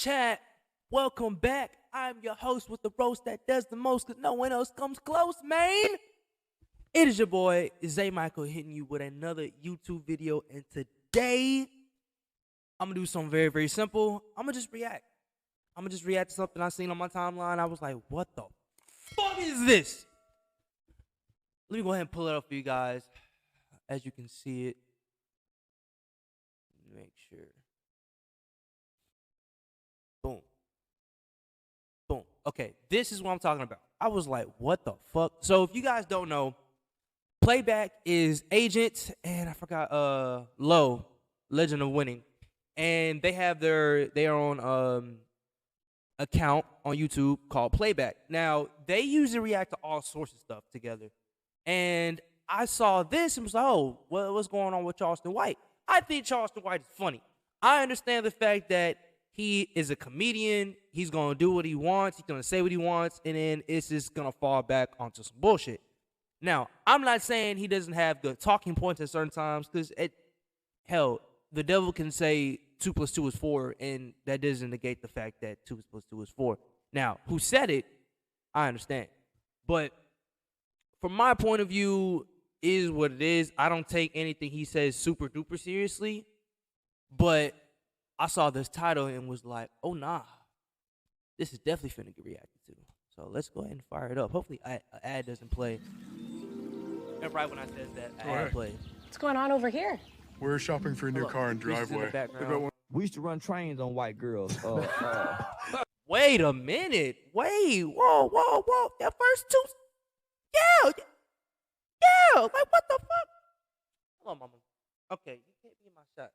Chat, welcome back. I'm your host with the roast that does the most because no one else comes close, man. It is your boy, Zay Michael, hitting you with another YouTube video. And today, I'm going to do something very, very simple. I'm going to just react. To something I seen on my timeline. I was like, what the fuck is this? Let me go ahead and pull it up for you guys. As you can see it. Make sure. Boom. Boom. Okay, this is what I'm talking about. I was like, what the fuck? So if you guys don't know, Playback is Agent, and I forgot, Low, Legend of Winning. And they have their own account on YouTube called Playback. Now, they usually react to all sorts of stuff together. And I saw this and was like, oh, what's going on with Charleston White? I think Charleston White is funny. I understand the fact that he is a comedian. He's going to do what he wants. He's going to say what he wants. And then it's just going to fall back onto some bullshit. Now, I'm not saying he doesn't have good talking points at certain times because, hell, the devil can say 2 + 2 is 4, and that doesn't negate the fact that 2 + 2 is 4. Now, who said it, I understand. But from my point of view, is what it is. I don't take anything he says super duper seriously. But I saw this title and was like, oh, nah. This is definitely finna get reacted to. So let's go ahead and fire it up. Hopefully an ad doesn't play. And right when I said that, an ad played. What's going on over here? We're shopping for a new car and driveway. We used to run trains on white girls. Wait a minute. Wait. Whoa. That first two. Yeah. Like, what the fuck? Hello, mama. Okay, you can't be in my shot.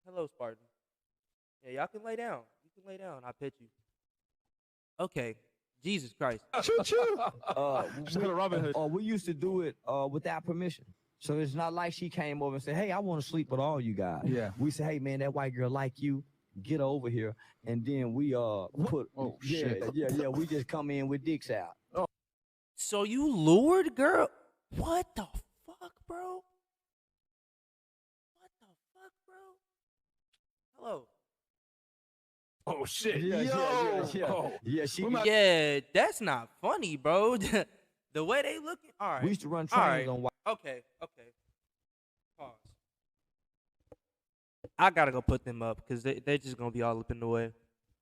Hello, Spartan. Yeah, y'all can lay down. You can lay down. I'll pet you. Okay. Jesus Christ. Choo-choo. We used to do it without permission. So it's not like she came over and said, hey, I want to sleep with all you guys. Yeah. We said, hey, man, that white girl like you. Get over here. And then we put... Oh, shit. Yeah. We just come in with dicks out. Oh. So you lured girl? What the fuck, bro? Hello. Oh, shit. Yeah, that's not funny, bro. The way they looking. All right. We used to run trains on white. Okay. Pause. I gotta go put them up because they're just gonna be all up in the way.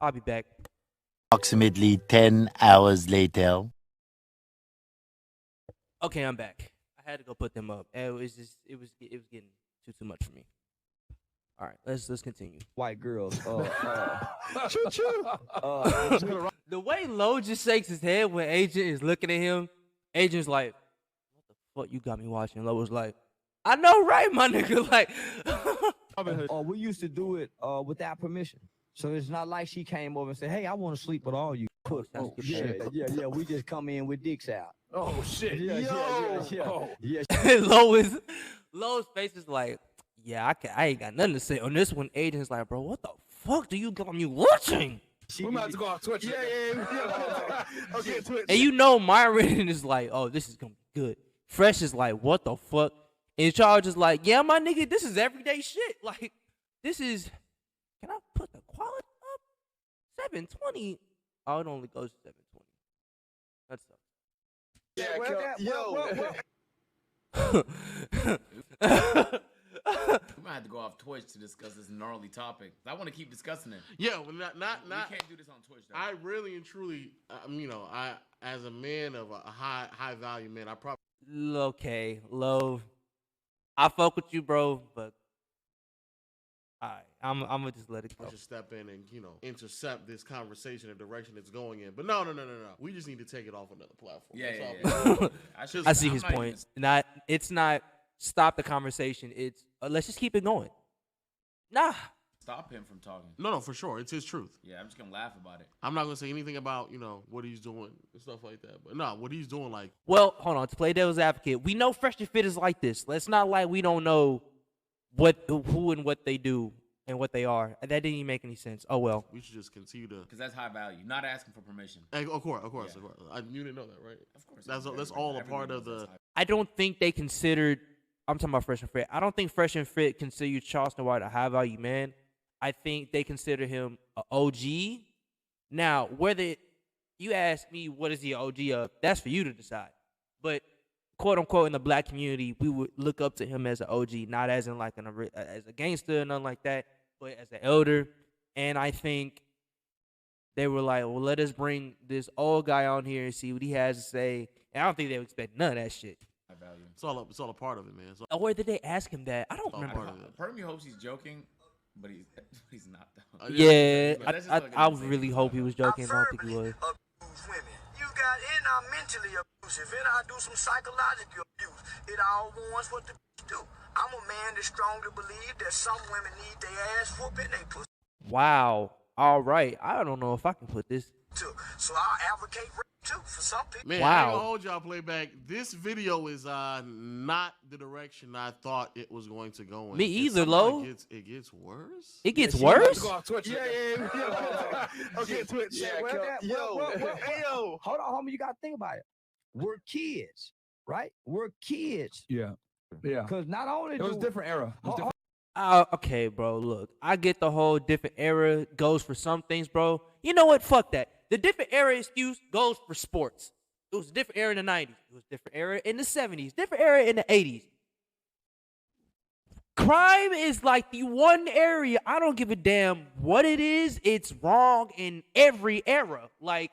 I'll be back. Approximately 10 hours later. Okay, I'm back. I had to go put them up. It was getting too much for me. All right, let's continue. White girls. The way Lo just shakes his head when Agent is looking at him, Agent's like, what the fuck you got me watching? Lo was like, I know, right, my nigga? Like, we used to do it without permission. So it's not like she came over and said, hey, I want to sleep with all you. Shit. Yeah. We just come in with dicks out. Oh, shit. Yeah. Lo's face is like, yeah, I ain't got nothing to say on this one. Agent's like, bro, what the fuck do you got me watching? We might have to go off Twitch. Yeah. Okay, Twitch. And you know Myron is like, oh, this is gonna be good. Fresh is like, what the fuck? And Charles is like, yeah, my nigga, this is everyday shit. Like, this is, can I put the quality up? 720. Oh, it only goes to 720. That sucks. We might have to go off Twitch to discuss this gnarly topic. I want to keep discussing it. Yeah, well, not. We can't do this on Twitch, though. I really and truly, I as a man of a high value man, I probably. Okay, Lo, I fuck with you, bro, but all right, I'm gonna just let it go. I should step in and intercept this conversation and direction it's going in. But no. We just need to take it off another platform. Yeah. I see his point. It's not stop the conversation. It's let's just keep it going. Nah. Stop him from talking. No, for sure. It's his truth. Yeah, I'm just going to laugh about it. I'm not going to say anything about, what he's doing and stuff like that. But no, what he's doing, like... Well, hold on. To play devil's advocate, we know Fresh and Fit is like this. Let's not like we don't know who and what they do and what they are. That didn't even make any sense. Oh, well. We should just continue to... Because that's high value. Not asking for permission. Of course. You didn't know that, right? Of course. That's all a part of the... I don't think they considered... I'm talking about Fresh and Fit. I don't think Fresh and Fit consider Charleston White a high value man. I think they consider him an OG. Now, whether you ask me what is he an OG of, that's for you to decide. But quote unquote in the black community, we would look up to him as an OG, not as in like as a gangster or nothing like that, but as an elder. And I think they were like, well, let us bring this old guy on here and see what he has to say. And I don't think they would expect none of that shit. It's all a part of it, man. Or did they ask him that? I don't remember. Part of me hopes he's joking, but he's not. Though. Yeah, I really hope he was joking. I don't think he was. Women. You got and I'm mentally abusive, and I do some psychological abuse. It all warns what the do. I'm a man that strongly believe that some women need their ass whooping, they pussy. Wow. All right. I don't know if I can put this. So I advocate rape too for some people. Man, I ain't gonna hold y'all Playback. This video is not the direction I thought it was going to go in. Me either, Lo. It gets worse. It gets worse? Go off Twitch. Yeah. Okay, Twitch. Yo. Hold on, homie. You gotta think about it. We're kids, right? We're kids. Yeah. Because not only it was a different era. Okay, bro. Look, I get the whole different era goes for some things, bro. You know what? Fuck that. The different era excuse goes for sports. It was a different era in the 90s. It was a different era in the 70s. Different era in the 80s. Crime is like the one area, I don't give a damn what it is. It's wrong in every era. Like,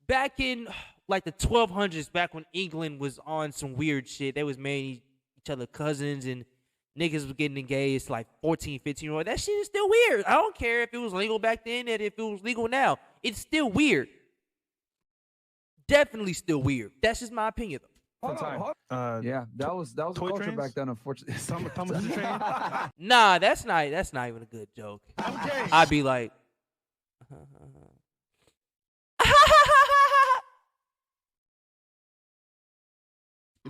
back in like the 1200s, back when England was on some weird shit, they was marrying each other cousins and niggas was getting engaged like 14, 15-year-old. That shit is still weird. I don't care if it was legal back then and if it was legal now. It's still weird. Definitely still weird. That's just my opinion, though. Yeah, that was a culture trains? Back then, unfortunately. Nah, that's not even a good joke. Okay. I'd be like,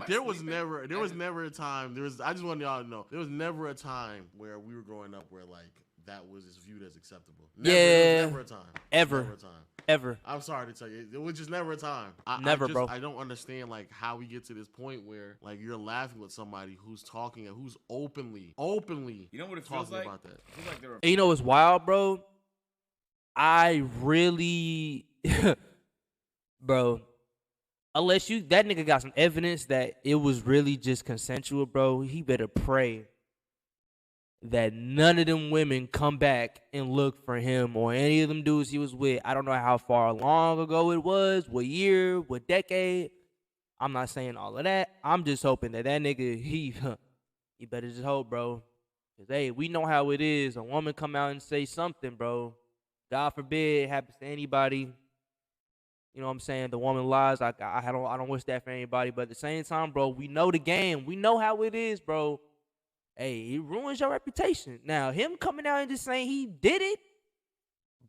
There was never a time. I just want y'all to know there was never a time where we were growing up where like that was viewed as acceptable. Never a time. Ever. Never a time. Ever. I'm sorry to tell you, it was just never a time. Bro. I don't understand like how we get to this point where like you're laughing with somebody who's talking and who's openly. You know what it feels like? About that. It feels like And you know what's wild, bro? I really, bro. Unless that nigga got some evidence that it was really just consensual, bro, he better pray that none of them women come back and look for him or any of them dudes he was with. I don't know how far long ago it was, what year, what decade. I'm not saying all of that. I'm just hoping that nigga, he better just hope, bro. Because, hey, we know how it is. A woman come out and say something, bro. God forbid it happens to anybody. You know what I'm saying? The woman lies. I don't wish that for anybody. But at the same time, bro, we know the game. We know how it is, bro. Hey, it ruins your reputation. Now, him coming out and just saying he did it,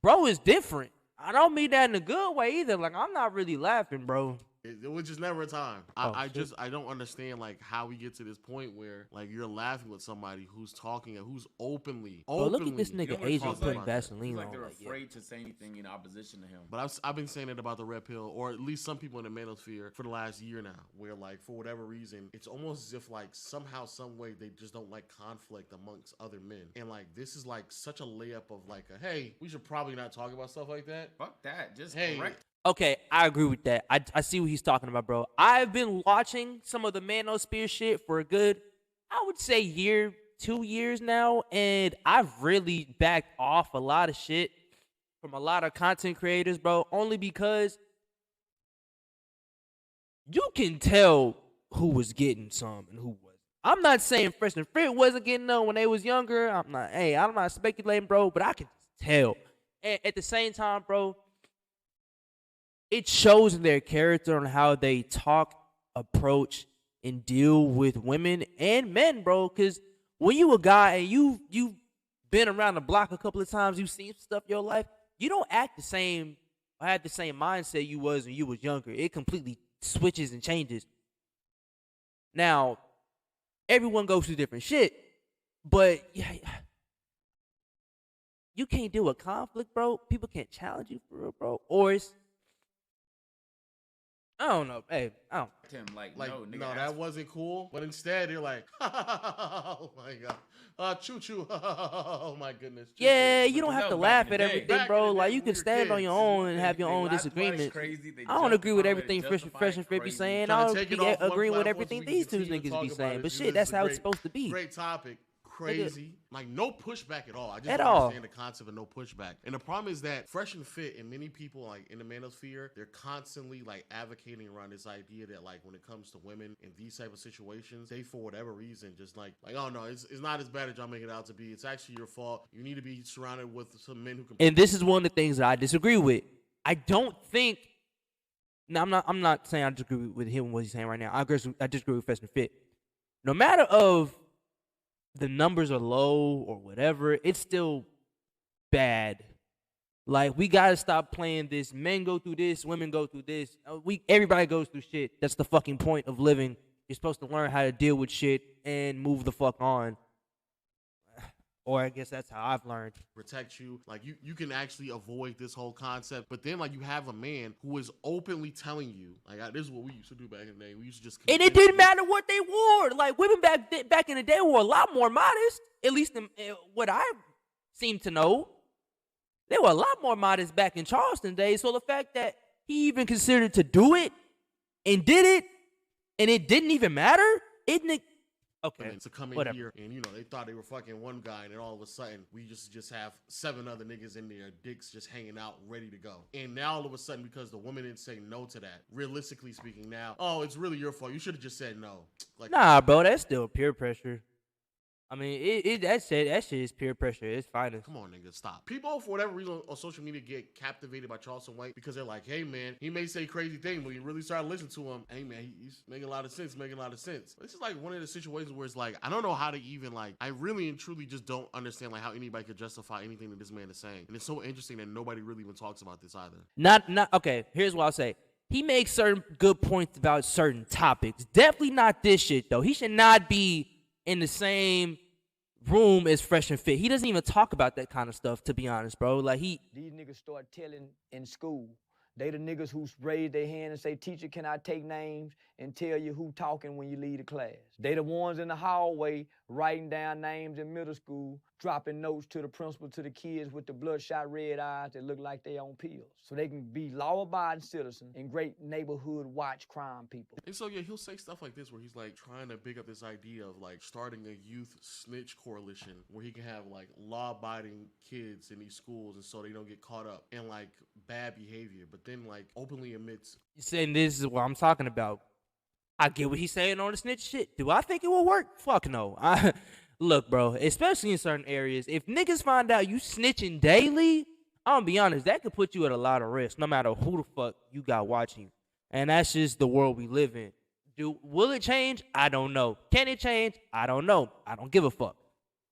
bro, is different. I don't mean that in a good way either. Like, I'm not really laughing, bro. It was just never a time. I don't understand like how we get to this point where like you're laughing with somebody who's talking and who's openly. Bro, look at this nigga Asian putting Vaseline on. Like they're afraid to say anything in opposition to him. But I've been saying it about the red pill, or at least some people in the manosphere for the last year now, where like for whatever reason, it's almost as if like somehow, some way they just don't like conflict amongst other men, and like this is like such a layup of like, hey, we should probably not talk about stuff like that. Fuck that. Just hey. correct. Okay, I agree with that. I see what he's talking about, bro. I've been watching some of the manosphere shit for a good, I would say 2 years now, and I've really backed off a lot of shit from a lot of content creators, bro, only because you can tell who was getting some and who wasn't. I'm not saying Fresh and Fit wasn't getting none when they was younger. I'm not speculating, bro, but I can tell. And at the same time, bro, it shows in their character on how they talk, approach, and deal with women and men, bro. Because when you a guy and you've been around the block a couple of times, you've seen stuff in your life, you don't act the same or have the same mindset you was when you was younger. It completely switches and changes. Now, everyone goes through different shit, but yeah, you can't deal with conflict, bro. People can't challenge you for real, bro. Or it's, I don't know. Hey, I don't. Him, like no, that wasn't cool. But instead, they're like, oh my god, choo choo. Oh my goodness. Choo, Yeah, choo. you don't have to laugh at everything, bro. Like, you can stand on your own and have your own disagreements. I don't agree with everything Fresh and Fit be saying. I don't agree with everything these two niggas be saying. But shit, that's how it's supposed to be. Great topic. Crazy. Like, no pushback at all. I just don't understand the concept of no pushback. And the problem is that Fresh and Fit and many people, like, in the manosphere, they're constantly, like, advocating around this idea that, like, when it comes to women in these type of situations, they, for whatever reason, just like, oh, no, it's not as bad as y'all make it out to be. It's actually your fault. You need to be surrounded with some men who can... And this is one of the things that I disagree with. I don't think... Now, I'm not saying I disagree with him what he's saying right now. I disagree with Fresh and Fit. No matter of the numbers are low or whatever, it's still bad. Like, we gotta stop playing this. Men go through this, women go through this. Everybody goes through shit. That's the fucking point of living. You're supposed to learn how to deal with shit and move the fuck on. Or I guess that's how I've learned. Protect you. Like, you can actually avoid this whole concept. But then, like, you have a man who is openly telling you, like, this is what we used to do back in the day. We used to just... And it didn't matter what they wore. Like, women back in the day were a lot more modest. At least in what I seem to know. They were a lot more modest back in Charleston days. So the fact that he even considered to do it and did it and it didn't even matter, okay, to come in here and, you know, they thought they were fucking one guy, and then all of a sudden we just have 7 other niggas in there, dicks just hanging out, ready to go. And now all of a sudden, because the woman didn't say no to that, realistically speaking, now, oh, it's really your fault. You should have just said no. Like, nah, bro, that's still peer pressure. I mean, that shit is peer pressure. It's finest. Come on, nigga, stop. People, for whatever reason, on social media get captivated by Charleston White because they're like, hey, man, he may say crazy things, but you really start listening to him. Hey, man, he's making a lot of sense, This is like one of the situations where it's like, I don't know how to even, like, I really and truly just don't understand, like, how anybody could justify anything that this man is saying. And it's so interesting that nobody really even talks about this either. Okay, here's what I'll say. He makes certain good points about certain topics. Definitely not this shit, though. He should not be in the same room as Fresh and Fit. He doesn't even talk about that kind of stuff, to be honest, bro. Like, these niggas start telling in school. They the niggas who raise their hand and say, teacher, can I take names, and tell you who talking when you leave the class. They the ones in the hallway writing down names in middle school, dropping notes to the principal, to the kids with the bloodshot red eyes that look like they on pills. So they can be law-abiding citizens and great neighborhood watch crime people. And so, yeah, he'll say stuff like this where he's, like, trying to big up this idea of, like, starting a youth snitch coalition where he can have, like, law-abiding kids in these schools and so they don't get caught up in, like, bad behavior. But then, like, openly admits... You're saying this is what I'm talking about. I get what he's saying on the snitch shit. Do I think it will work? Fuck no. Look, bro, especially in certain areas, if niggas find out you snitching daily, I'm gonna be honest, that could put you at a lot of risk, no matter who the fuck you got watching you. And that's just the world we live in. Will it change? I don't know. Can it change? I don't know. I don't give a fuck.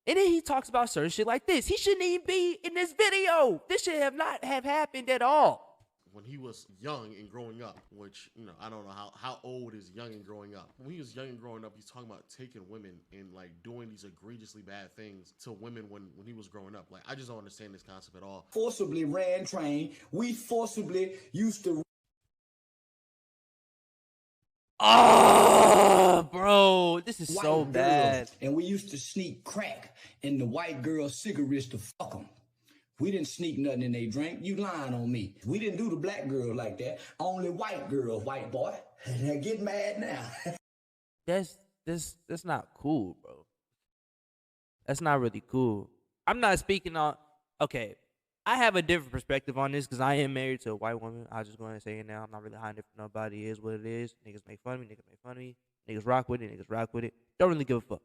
And then he talks about certain shit like this. He shouldn't even be in this video. This should not have happened at all. When he was young and growing up, which, you know, I don't know how old is young and growing up. When he was young and growing up, he's talking about taking women and, like, doing these egregiously bad things to women when he was growing up. Like, I just don't understand this concept at all. Forcibly ran train. We forcibly used to... Oh, bro, this is so bad. And we used to sneak crack in the white girls' cigarettes to fuck them. We didn't sneak nothing in they drink. You lying on me. We didn't do the black girl like that. Only white girl, white boy. Now get mad now. That's not cool, bro. That's not really cool. I'm not speaking on... Okay, I have a different perspective on this because I am married to a white woman. I was just going to say it now. I'm not really hiding it from nobody. It is what it is. Niggas make fun of me. Niggas make fun of me. Niggas rock with it. Niggas rock with it. Don't really give a fuck.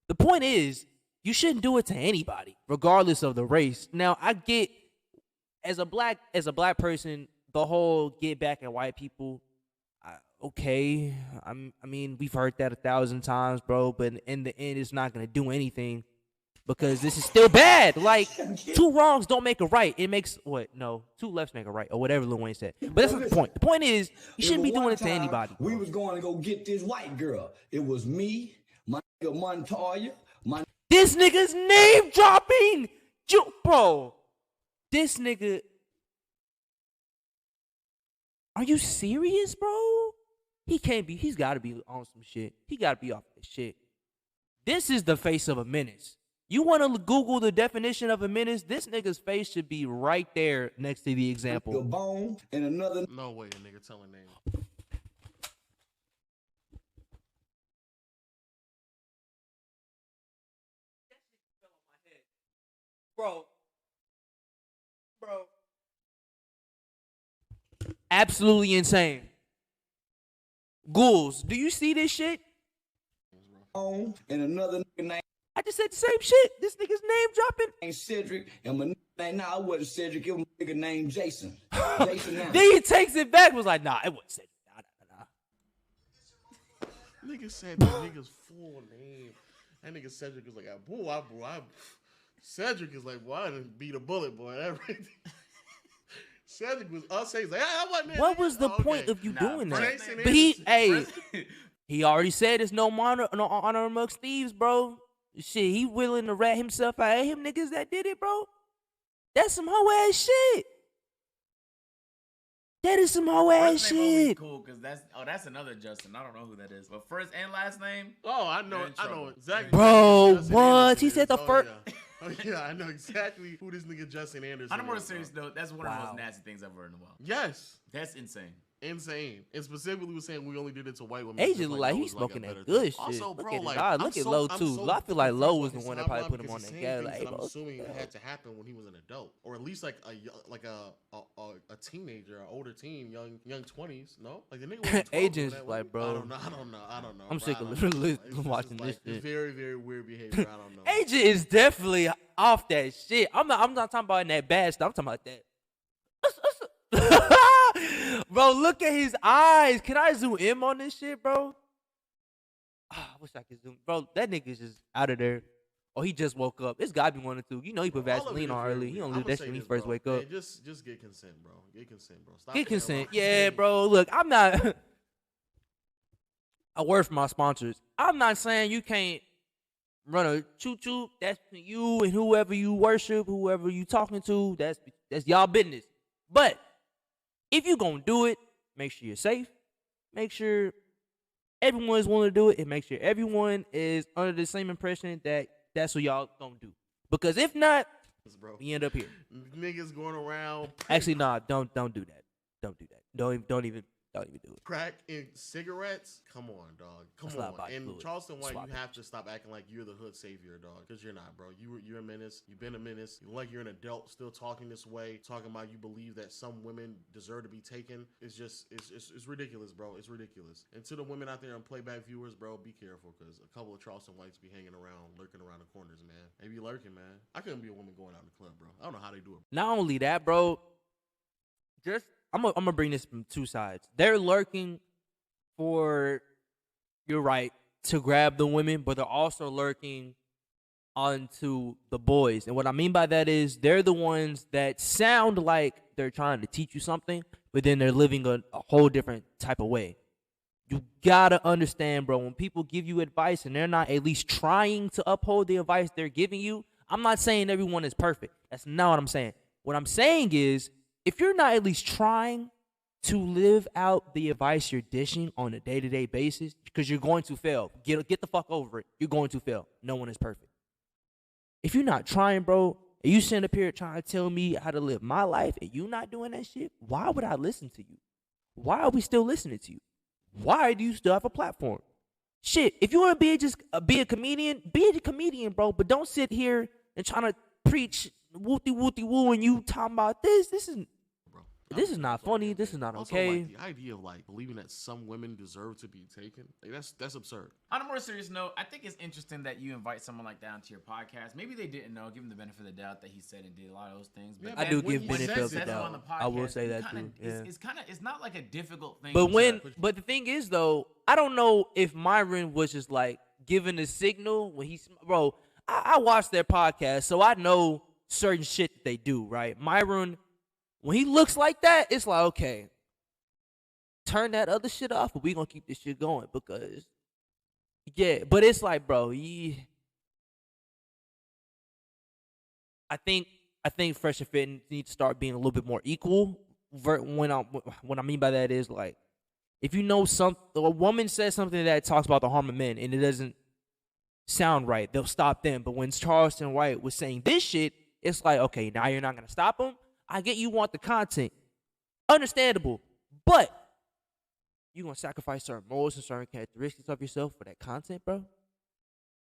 The point is, you shouldn't do it to anybody, regardless of the race. Now, I get, as a black person, the whole get back at white people. Okay, I mean, we've heard that 1,000 times, bro. But in the end, it's not gonna do anything because this is still bad. Like, 2 wrongs don't make a right. It makes what? No, 2 lefts make a right, or whatever Lil Wayne said. But that's not the point. The point is, you shouldn't be doing it to anybody. We was going to go get this white girl. It was me, my nigga Montoya, This nigga's name dropping, bro. This nigga, are you serious, bro? He can't be. He's got to be on some shit. He got to be off this shit. This is the face of a menace. You want to Google the definition of a menace? This nigga's face should be right there next to the example. Your bone and another. No way, a nigga telling name. Bro. Absolutely insane. Ghouls, do you see this shit? Bone and another nigga name. I just said the same shit. This nigga's name dropping. Named Cedric, and my name now it wasn't Cedric. It was a nigga named Jason. Jason now. Then he takes it back. Was like, nah, it wasn't Cedric. Nah. Nigga said the nigga's full name. That nigga Cedric is like, Cedric is like, boy, I didn't beat a bullet, boy. Everything. Cedric was us. He's like, I wasn't. What was the point of you doing that? Jason But he already said there's no honor amongst thieves, bro. Shit, he willing to rat himself out. Hey, him niggas that did it, bro. That's some hoe ass shit. That is some hoe ass shit. Cool, because that's another Justin. I don't know who that is, but first and last name. Oh, I know exactly. Bro, what? He said the first. Yeah. Oh yeah, I know exactly who this nigga Justin Anderson. On a more is, serious note, that's one of the most nasty things I've heard in a while. Yes, that's insane. Insane. And specifically was saying we only did it to white women. Agent look like he's smoking that good shit. Also, bro, look at Low too. I feel like Low was the one that probably put him on that gas. Like, I'm assuming it had to happen when he was an adult, or at least like a teenager, an older teen, young 20s. No, like the nigga was Agent's like, bro. I don't know. I'm sick of watching this shit. It's very, very weird behavior. I don't know. Agent is definitely off that shit. I'm not talking about in that bad stuff. I'm talking about that. Bro, look at his eyes. Can I zoom in on this shit, bro? I wish I could zoom. Bro, that nigga's just out of there. Oh, he just woke up. It's gotta be one or two. You know he put Vaseline on early. He don't do that shit when he first wake up. Just get consent, bro. Get consent, bro. Stop get consent. Yeah, bro. Look, I'm not a word from my sponsors. I'm not saying you can't run a choo-choo. That's you and whoever you worship, whoever you talking to. That's y'all business. But if you gonna do it, make sure you're safe. Make sure everyone is willing to do it, and make sure everyone is under the same impression that that's what y'all gonna do. Because if not, bro, we end up here. Niggas going around. Actually, nah, don't do that. Don't do that. Don't even do it. Crack and cigarettes? Come on, dog. Come on. And Charleston White, you have to stop acting like you're the hood savior, dog. Because you're not, bro. You're a menace. You've been a menace. You look like you're an adult still talking this way, talking about you believe that some women deserve to be taken. It's ridiculous, bro. It's ridiculous. And to the women out there and Playback viewers, bro, be careful because a couple of Charleston Whites be hanging around, lurking around the corners, man. They be lurking, man. I couldn't be a woman going out in the club, bro. I don't know how they do it. Not only that, bro, I'm gonna bring this from two sides. They're lurking for your right to grab the women, but they're also lurking onto the boys. And what I mean by that is they're the ones that sound like they're trying to teach you something, but then they're living a whole different type of way. You gotta understand, bro, when people give you advice and they're not at least trying to uphold the advice they're giving you, I'm not saying everyone is perfect. That's not what I'm saying. What I'm saying is, if you're not at least trying to live out the advice you're dishing on a day-to-day basis, because you're going to fail. Get the fuck over it. You're going to fail. No one is perfect. If you're not trying, bro, and you sitting up here trying to tell me how to live my life, and you not doing that shit, why would I listen to you? Why are we still listening to you? Why do you still have a platform? Shit, if you want to be a comedian, bro, but don't sit here and try to preach woo and you talking about this. This is not funny. This is not okay. Also, like, the idea of like believing that some women deserve to be taken, like, that's absurd. On a more serious note, I think it's interesting that you invite someone like that onto your podcast. Maybe they didn't know, give him the benefit of the doubt that he said and did a lot of those things. But I do give benefit of the doubt. I will say that too. Yeah. It's not like a difficult thing. But the thing is though, I don't know if Myron was just like giving a signal when bro. I watched their podcast, so I know certain shit that they do, right? Myron, when he looks like that, it's like, okay, turn that other shit off, but we gonna keep this shit going because, yeah. But it's like, bro, I think Fresh and Fit needs to start being a little bit more equal. What I mean by that is like, if you know a woman says something that talks about the harm of men and it doesn't sound right, they'll stop them. But when Charleston White was saying this shit, it's like, okay, now you're not gonna stop him. I get you want the content, understandable, but you gonna sacrifice certain morals and certain characteristics of yourself for that content, bro?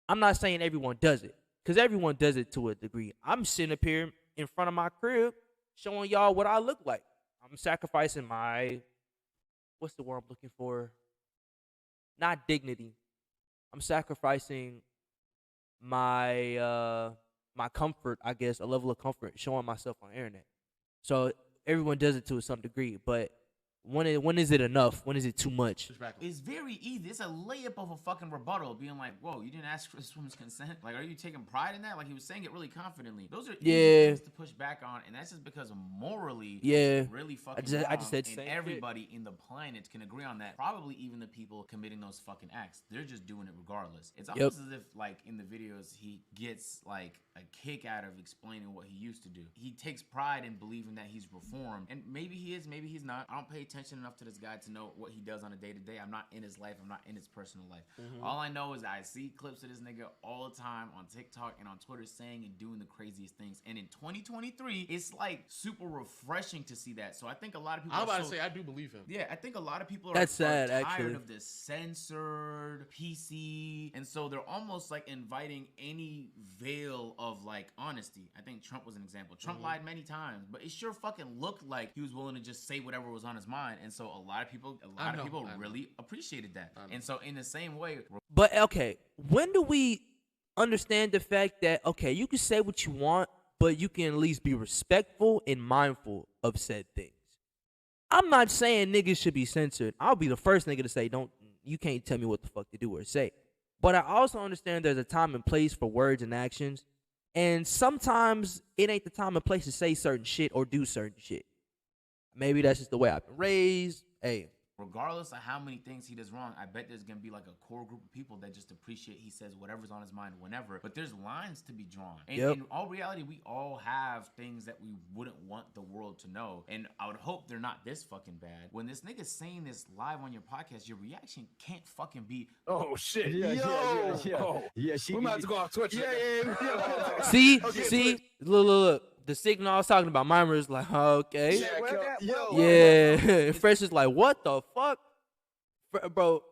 I'm not saying everyone does it, because everyone does it to a degree. I'm sitting up here in front of my crib showing y'all what I look like. I'm sacrificing my, what's the word I'm looking for? Not dignity. I'm sacrificing my my comfort, I guess, a level of comfort, showing myself on the internet. So everyone does it to some degree, but when is it enough? When is it too much? It's very easy. It's a layup of a fucking rebuttal, being like, "Whoa, you didn't ask for this woman's consent." Like, are you taking pride in that? Like, he was saying it really confidently. Those are easy things to push back on, and that's just because morally, it's really fucking wrong. I just said and everybody in the planet can agree on that. Probably even the people committing those fucking acts. They're just doing it regardless. It's almost as if, like, in the videos, he gets like a kick out of explaining what he used to do. He takes pride in believing that he's reformed, and maybe he is, maybe he's not. I don't pay attention enough to this guy to know what he does on a day-to-day. I'm not in his life. I'm not in his personal life. All I know is I see clips of this nigga all the time on TikTok and on Twitter saying and doing the craziest things. And in 2023, it's like super refreshing to see that. So I think a lot of people I'm about to say, I do believe him. Yeah, I think a lot of people are, sad, tired actually. of this censored PC, and so they're almost like inviting any veil of like honesty. I think Trump was an example. Trump lied many times, but it sure fucking looked like he was willing to just say whatever was on his mind. And so a lot of people really appreciated that. And so in the same way, but okay, when do we understand the fact that, okay, you can say what you want, but you can at least be respectful and mindful of said things? I'm not saying niggas should be censored. I'll be the first nigga to say, you can't tell me what the fuck to do or say. But I also understand there's a time and place for words and actions. And sometimes it ain't the time and place to say certain shit or do certain shit. Maybe that's just the way I've been raised. Hey. Regardless of how many things he does wrong, I bet there's going to be like a core group of people that just appreciate he says whatever's on his mind whenever. But there's lines to be drawn. And in all reality, we all have things that we wouldn't want the world to know. And I would hope they're not this fucking bad. When this nigga's saying this live on your podcast, your reaction can't fucking be, oh shit. Yeah, we might have to go off Twitch. See? Look. The signal I was talking about, mine was like, okay. Fresh is like, what the fuck? Bro.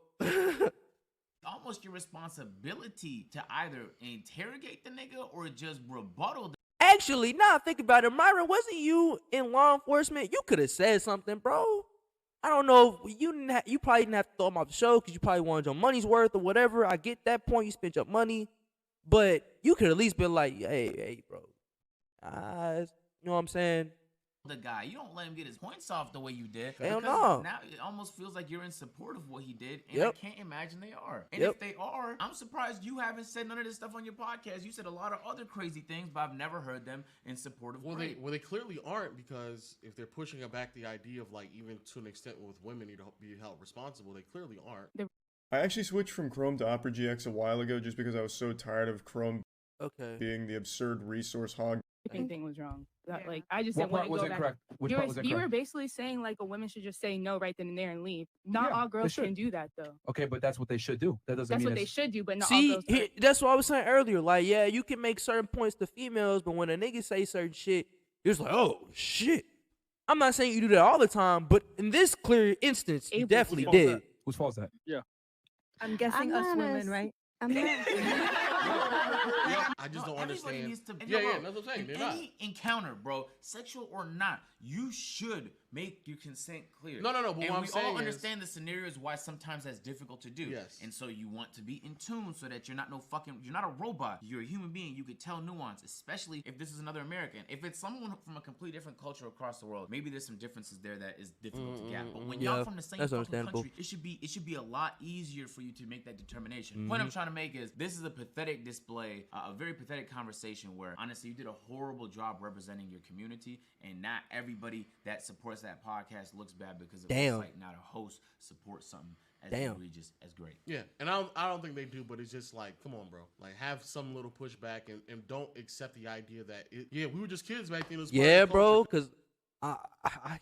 almost your responsibility to either interrogate the nigga or just rebuttal. Actually, now think about it, Myron, wasn't you in law enforcement? You could have said something, bro. I don't know. You probably didn't have to throw him off the show because you probably wanted your money's worth or whatever. I get that point. You spent your money. But you could at least be like, hey, bro. You know what I'm saying? The guy, you don't let him get his points off the way you did. Hell no. Now it almost feels like you're in support of what he did, and I can't imagine they are. And if they are, I'm surprised you haven't said none of this stuff on your podcast. You said a lot of other crazy things, but I've never heard them in support of they clearly aren't, because if they're pushing back the idea of, like, even to an extent with women need to be held responsible, they clearly aren't. I actually switched from Chrome to Opera GX a while ago just because I was so tired of Chrome being the absurd resource hog. Anything was wrong. Like, I just didn't want to go back. Incorrect? Which part was incorrect? You were basically saying like a woman should just say no right then and there and leave. Not all girls can do that though. Okay, but that's what they should do. That doesn't mean that's what they should do, but not all girls. That's what I was saying earlier. Like, yeah, you can make certain points to females, but when a nigga say certain shit, you're just like, oh shit. I'm not saying you do that all the time, but in this clear instance, you definitely did. Whose fault is that? Yeah. I'm guessing us women, right? I'm not. I just don't understand. Needs to, that's what I'm saying. In any encounter, bro, sexual or not, you should make your consent clear. No. But and what I'm we saying all understand the scenarios why sometimes that's difficult to do. Yes. And so you want to be in tune so that you're not you're not a robot. You're a human being. You could tell nuance, especially if this is another American. If it's someone from a completely different culture across the world, maybe there's some differences there that is difficult to gap. But when y'all from the same fucking country, it should be a lot easier for you to make that determination. The point I'm trying to make is this is a pathetic display, a very pathetic conversation where honestly you did a horrible job representing your community, and not everybody that supports that podcast looks bad because of this, like, not a host supports something as egregious as great. Yeah, and I don't think they do, but it's just like, come on, bro. Like, have some little pushback and don't accept the idea that we were just kids back then. Yeah, bro, because I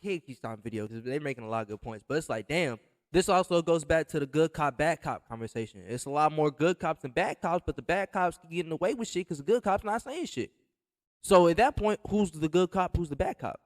hate these time videos because they're making a lot of good points, but it's like, damn, this also goes back to the good cop, bad cop conversation. It's a lot more good cops than bad cops, but the bad cops can get in the way with shit because the good cop's not saying shit. So at that point, who's the good cop? Who's the bad cop?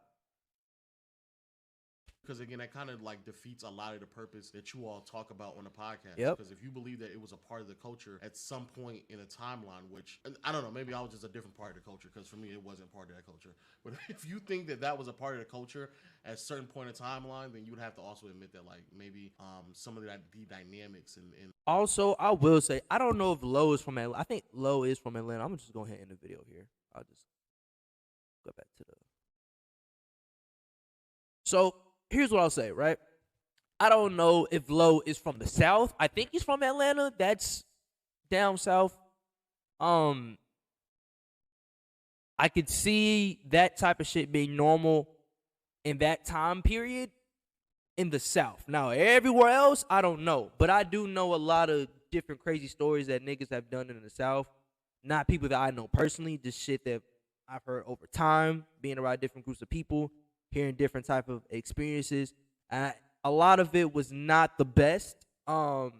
Because again, that kind of like defeats a lot of the purpose that you all talk about on the podcast. Yep. Because if you believe that it was a part of the culture at some point in a timeline, which I don't know, maybe I was just a different part of the culture. Because for me, it wasn't part of that culture. But if you think that that was a part of the culture at a certain point in timeline, then you would have to also admit that like maybe some of the dynamics and also, I will say I don't know if Low is from Atlanta. I think Low is from Atlanta. I'm just going ahead and end the video here. I'll just go back to the. So. Here's what I'll say, right? I don't know if Low is from the South. I think he's from Atlanta. That's down south. I could see that type of shit being normal in that time period in the South. Now, everywhere else, I don't know. But I do know a lot of different crazy stories that niggas have done in the South. Not people that I know personally, just shit that I've heard over time, being around different groups of people, hearing different type of experiences. A lot of it was not the best. Our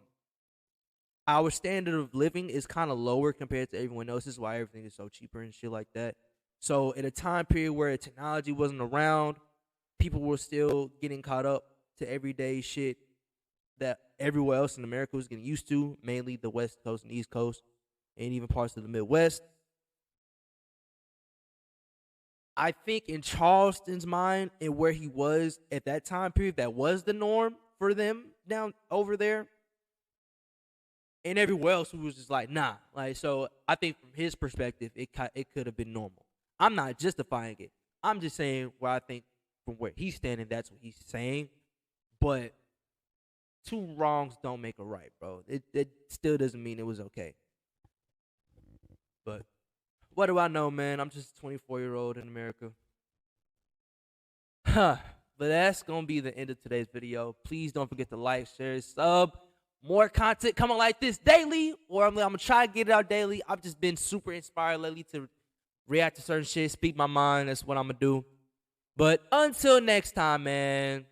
standard of living is kind of lower compared to everyone else. This is why everything is so cheaper and shit like that. So in a time period where technology wasn't around, people were still getting caught up to everyday shit that everywhere else in America was getting used to, mainly the West Coast and East Coast, and even parts of the Midwest. I think in Charleston's mind and where he was at that time period, that was the norm for them down over there. And everywhere else was just like, nah. Like, so I think from his perspective, it could have been normal. I'm not justifying it. I'm just saying where I think from where he's standing, that's what he's saying. But two wrongs don't make a right, bro. It still doesn't mean it was okay. But what do I know, man? I'm just a 24-year-old in America. But that's going to be the end of today's video. Please don't forget to like, share, sub. More content coming like this daily, or I'm going to try to get it out daily. I've just been super inspired lately to react to certain shit, speak my mind. That's what I'm going to do. But until next time, man.